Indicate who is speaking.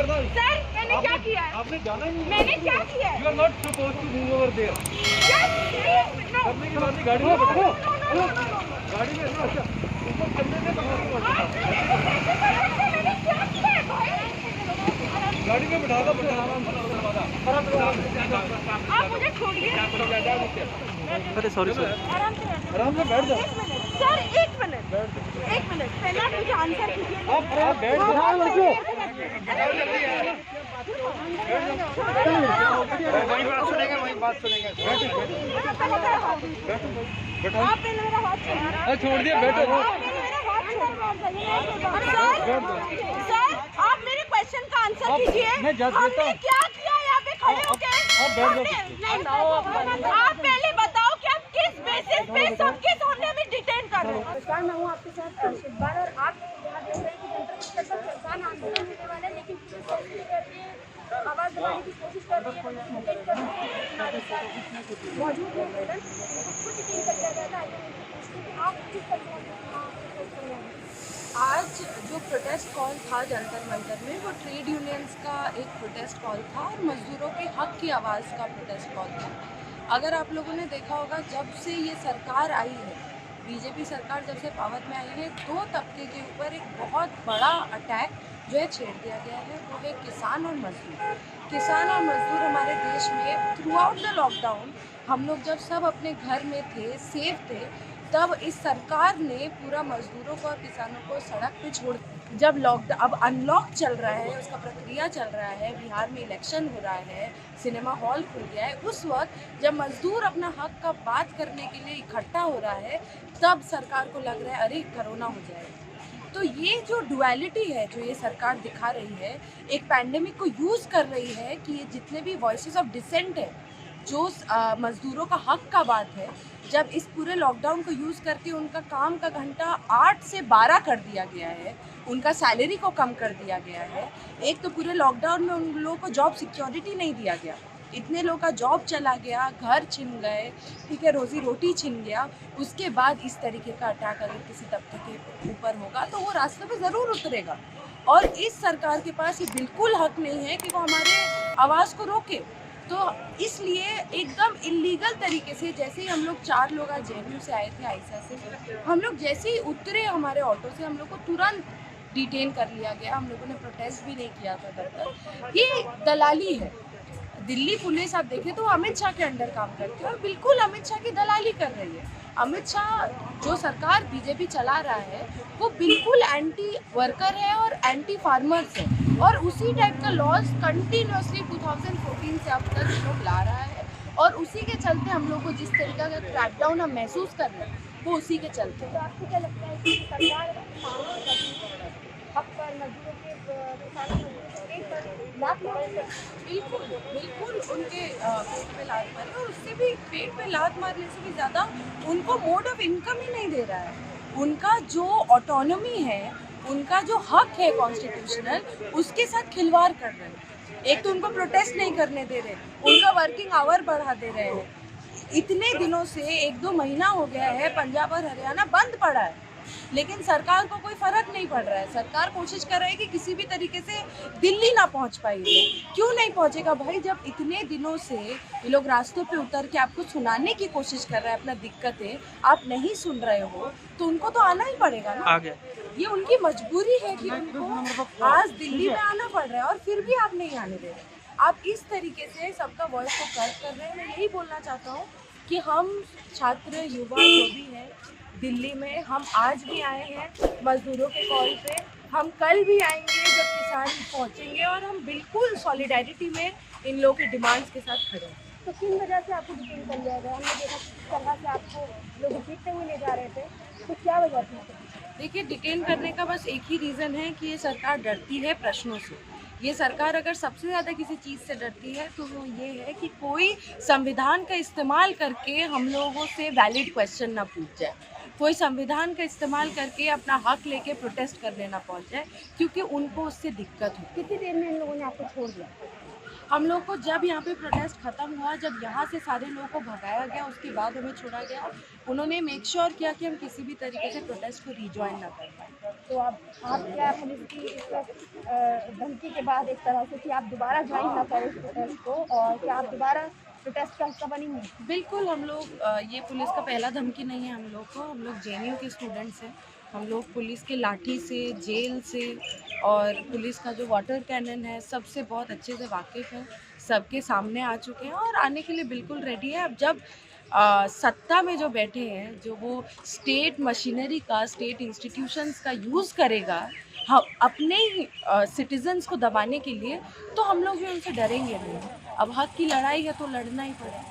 Speaker 1: Sir मैंने क्या किया है?
Speaker 2: आपने जाना ही नहीं।
Speaker 1: मैंने क्या किया है?
Speaker 2: You are not supposed to move over there. करने की बात नहीं, गाड़ी में बैठो। गाड़ी में ना, अच्छा ऊपर चलने दे, गाड़ी में बिठा दो अपने आराम से।
Speaker 1: आप मुझे छोड़िए।
Speaker 2: अरे सॉरी सर,
Speaker 1: आराम से
Speaker 2: बैठ जाओ।
Speaker 1: सर एक मिनट पहले आप मुझे आंसर कीजिए।
Speaker 2: आप बैठ जाओ। वही बात सुनेंगे। बैठो।
Speaker 1: आप पहले मेरा हाथ
Speaker 2: छोड़ दिया, बैठो।
Speaker 1: सर आप मेरे क्वेश्चन का आंसर कीजिए।
Speaker 2: मैं जज देता
Speaker 1: हमने
Speaker 2: हूँ।
Speaker 1: क्या किया यहाँ पे खड़े होके?
Speaker 2: आप बैठ जाओ।
Speaker 1: आप पहले बताओ कि आप किस बेसिस पे सबके सामने हमें डिटेन कर रहे हो?
Speaker 3: नमस्कार, मैं हूँ आपके साथ शिवपाल और आप यहाँ देख रहे हैं कि जंतर मंतर पर किसान आंदोलन होने वाला है, लेकिन पुलिस ऐसी करती है, आवाज़ दबाने की कोशिश कर रही है, डिटेन कर रही है। हमारे साथ मौजूद है मैडम, खुद डिटेन कर लिया गया था। आप किस तरह
Speaker 4: आज जो प्रोटेस्ट कॉल था जंतर मंतर में, वो ट्रेड यूनियंस का एक प्रोटेस्ट कॉल था और मजदूरों के हक की आवाज़ का प्रोटेस्ट कॉल था। अगर आप लोगों ने देखा होगा, जब से ये सरकार आई है, बीजेपी सरकार जब से पावर में आई है, दो तबके के ऊपर एक बहुत बड़ा अटैक जो है छेड़ दिया गया है, वो है किसान और मजदूर। किसान और मजदूर हमारे देश में थ्रू आउट द लॉकडाउन, हम लोग जब सब अपने घर में थे, सेफ थे, तब इस सरकार ने पूरा मजदूरों को और किसानों को सड़क पे छोड़, जब लॉकडाउन अब अनलॉक चल रहा है, उसका प्रक्रिया चल रहा है, बिहार में इलेक्शन हो रहा है, सिनेमा हॉल खुल गया है, उस वक्त जब मजदूर अपना हक का बात करने के लिए इकट्ठा हो रहा है, तब सरकार को लग रहा है अरे कोरोना हो जाएगा। तो ये जो डुअलिटी है जो ये सरकार दिखा रही है, एक पैंडेमिक को यूज़ कर रही है कि ये जितने भी वॉइसेस ऑफ डिसेंट है, जो मज़दूरों का हक का बात है, जब इस पूरे लॉकडाउन को यूज़ करके उनका काम का घंटा 8 से 12 कर दिया गया है, उनका सैलरी को कम कर दिया गया है। एक तो पूरे लॉकडाउन में उन लोगों को जॉब सिक्योरिटी नहीं दिया गया, इतने लोगों का जॉब चला गया, घर छिन गए, ठीक है, रोज़ी रोटी छिन गया। उसके बाद इस तरीके का अटैक अगर किसी तबके के ऊपर होगा तो वो रास्ते पे ज़रूर उतरेगा। और इस सरकार के पास ये बिल्कुल हक नहीं है कि वो हमारे आवाज़ को रोके। तो इसलिए एकदम इलीगल तरीके से, जैसे ही हम लोग 4 लोग आज JNU से आए थे, आइसा से, हम लोग जैसे ही उतरे हमारे ऑटो से, हम लोग को तुरंत डिटेन कर लिया गया। हम लोगों ने प्रोटेस्ट भी नहीं किया था तब तक। ये दलाली है। दिल्ली पुलिस आप देखें तो अमित शाह के अंडर काम करती है और बिल्कुल अमित शाह की दलाली कर रही है। अमित शाह जो सरकार बीजेपी चला रहा है, वो बिल्कुल एंटी वर्कर है और एंटी फार्मर्स है, और उसी टाइप का लॉज कंटिन्यूसली 2014 से अब तक लोग ला रहा है, और उसी के चलते हम लोग को जिस तरीके का क्रैकडाउन हम महसूस कर रहे हैं, वो उसी के चलते है।
Speaker 3: तो आपको क्या लगता है कि सरकार हक पर मजदूरों के किसानों पर लात मारेगी?
Speaker 4: बिल्कुल उनके पेट पे लात मारे, और उससे भी पेट पे लात मारने से भी ज़्यादा उनको मोड ऑफ इनकम ही नहीं दे रहा है। उनका जो ऑटोनॉमी है, उनका जो हक है कॉन्स्टिट्यूशनल, उसके साथ खिलवाड़ कर रहे हैं। एक तो उनको प्रोटेस्ट नहीं करने दे रहे, उनका वर्किंग आवर बढ़ा दे रहे हैं। इतने दिनों से 1-2 महीना हो गया है, पंजाब और हरियाणा बंद पड़ा है, लेकिन सरकार को कोई फर्क नहीं पड़ रहा है। सरकार कोशिश कर रही है कि किसी भी तरीके से दिल्ली ना पहुंच पाई। क्यों नहीं पहुंचेगा भाई? जब इतने दिनों से ये लोग रास्तों पे उतर के आपको सुनाने की कोशिश कर रहे हैं अपना दिक्कतें, आप नहीं सुन रहे हो, तो उनको तो आना ही पड़ेगा ना।
Speaker 2: आगे
Speaker 4: ये उनकी मजबूरी है कि उनको आज दिल्ली में आना पड़ रहा है, और फिर भी आप नहीं आने दे रहे। आप इस तरीके से सबका वॉइस को कर्व कर रहे हैं। मैं यही बोलना चाहता हूँ कि हम छात्र, युवा जो भी हैं दिल्ली में, हम आज भी आए हैं मजदूरों के कॉल पे, हम कल भी आएंगे जब किसान पहुंचेंगे, और हम बिल्कुल सॉलिडारिटी में इन लोगों के डिमांड्स के साथ खड़े हैं।
Speaker 3: तो 3 वजह से आपको डिटेन कर लिया गया? हमने देखा किस तरह से आपको लोग घसीटते हुए ले जा रहे थे, तो क्या वजह थी?
Speaker 4: देखिए, डिटेन करने का बस एक ही रीज़न है कि ये सरकार डरती है प्रश्नों से। ये सरकार अगर सबसे ज़्यादा किसी चीज़ से डरती है तो वो ये है कि कोई संविधान का इस्तेमाल करके हम लोगों से वैलिड क्वेश्चन ना पूछ जाए, कोई संविधान का इस्तेमाल करके अपना हक लेके प्रोटेस्ट करने ना पहुंच जाए, क्योंकि उनको उससे दिक्कत हो।
Speaker 3: कितनी देर में इन लोगों ने आपको छोड़ दिया?
Speaker 4: हम लोग को जब यहाँ पे प्रोटेस्ट ख़त्म हुआ, जब यहाँ से सारे लोगों को भगाया गया, उसके बाद हमें छोड़ा गया, उन्होंने मेक श्योर किया कि हम किसी भी तरीके से प्रोटेस्ट को रीजॉइन ना कर पाए।
Speaker 3: तो आप क्या पुलिस की इस धमकी के बाद एक तरह से कि आप दोबारा ज्वाइन ना करें इस प्रोटेस्ट को, और क्या आप दोबारा प्रोटेस्ट का हिस्सा बनेंगे?
Speaker 4: बिल्कुल, हम लोग ये पुलिस का पहला धमकी नहीं है हम लोग को। हम लोग जेएनयू के स्टूडेंट्स हैं। हम लोग पुलिस के लाठी से, जेल से और पुलिस का जो वाटर कैनन है, सबसे बहुत अच्छे से वाकिफ़ हैं। सबके सामने आ चुके हैं और आने के लिए बिल्कुल रेडी है। अब जब सत्ता में जो बैठे हैं, जो वो स्टेट मशीनरी का, स्टेट इंस्टीट्यूशंस का यूज़ करेगा हम अपने ही सिटीजन्स को दबाने के लिए, तो हम लोग भी उनसे डरेंगे नहीं। अब हक की लड़ाई है तो लड़ना ही पड़ेगा।